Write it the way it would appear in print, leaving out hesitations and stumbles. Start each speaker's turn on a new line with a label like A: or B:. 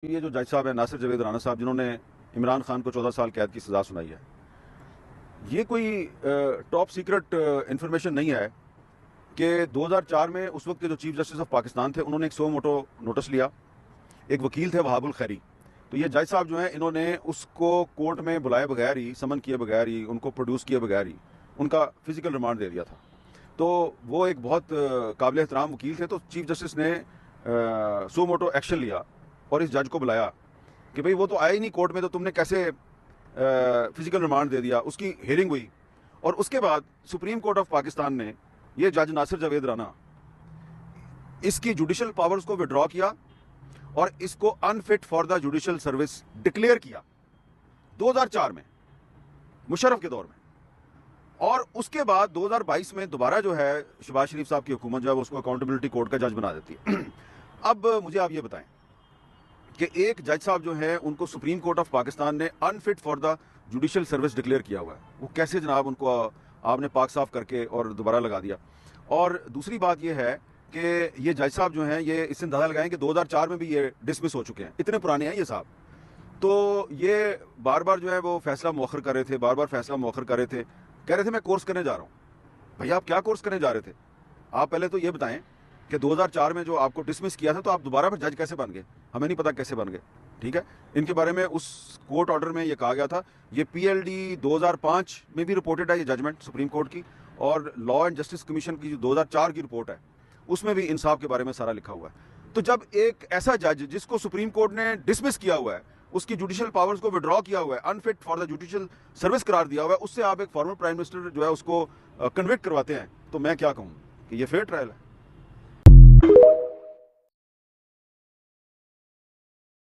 A: یہ جو جج صاحب ہیں ناصر جاوید رانا صاحب، جنہوں نے عمران خان کو 14 سال قید کی سزا سنائی ہے، یہ کوئی ٹاپ سیکرٹ انفارمیشن نہیں ہے کہ 2004 میں اس وقت کے جو چیف جسٹس آف پاکستان تھے، انہوں نے ایک سو موٹو نوٹس لیا. ایک وکیل تھے وہاب الخیری، تو یہ جج صاحب جو ہیں انہوں نے اس کو کورٹ میں بلائے بغیر ہی، سمن کیے بغیر ہی، ان کو پروڈیوس کیے بغیر ہی ان کا فزیکل ریمانڈ دے دیا تھا. تو وہ ایک بہت قابل احترام وکیل تھے، تو چیف جسٹس نے سو موٹو ایکشن لیا اور اس جج کو بلایا کہ بھئی وہ تو آئے ہی نہیں کورٹ میں، تو تم نے کیسے فزیکل ریمانڈ دے دیا. اس کی ہیئرنگ ہوئی اور اس کے بعد سپریم کورٹ آف پاکستان نے یہ جج ناصر جاوید رانا اس کی جوڈیشل پاورز کو وڈرا کیا اور اس کو unfit for the judicial service declare کیا 2004 میں مشرف کے دور میں. اور اس کے بعد 2022 میں دوبارہ جو ہے شہباز شریف صاحب کی حکومت جو ہے اس کو اکاؤنٹیبلٹی کورٹ کا جج بنا دیتی ہے. اب مجھے آپ یہ بتائیں کہ ایک جج صاحب جو ہیں ان کو سپریم کورٹ آف پاکستان نے unfit for the judicial service declare کیا ہوا ہے، وہ کیسے جناب ان کو آپ نے پاک صاف کر کے اور دوبارہ لگا دیا؟ اور دوسری بات یہ ہے کہ یہ جج صاحب جو ہیں یہ اس سے اندازہ لگائیں کہ 2004 میں بھی یہ ڈسمس ہو چکے ہیں، اتنے پرانے ہیں یہ صاحب. تو یہ بار بار جو ہے وہ فیصلہ مؤخر کر رہے تھے، بار بار فیصلہ مؤخر کر رہے تھے، کہہ رہے تھے میں کورس کرنے جا رہا ہوں. بھیا آپ کیا کورس کرنے جا رہے تھے؟ آپ پہلے تو یہ بتائیں کہ 2004 میں جو آپ کو ڈسمس کیا تھا تو آپ دوبارہ پھر جج کیسے بن گئے؟ ہمیں نہیں پتا کیسے بن گئے. ٹھیک ہے، ان کے بارے میں اس کورٹ آرڈر میں یہ کہا گیا تھا. یہ PLD 2005 میں بھی رپورٹڈ ہے یہ ججمنٹ سپریم کورٹ کی، اور لا اینڈ جسٹس کمیشن کی جو 2004 کی رپورٹ ہے اس میں بھی انصاف کے بارے میں سارا لکھا ہوا ہے. تو جب ایک ایسا جج جس کو سپریم کورٹ نے ڈسمس کیا ہوا ہے، اس کی جوڈیشل پاورز کو وڈرا کیا ہوا ہے، انفٹ فار دا جوڈیشل سروس قرار دیا ہوا ہے، اس سے آپ ایک فارمر پرائم منسٹر جو ہے اس کو کنوکٹ کرواتے ہیں، تو میں کیا کہوں کہ یہ فیئر ٹرائل ہے؟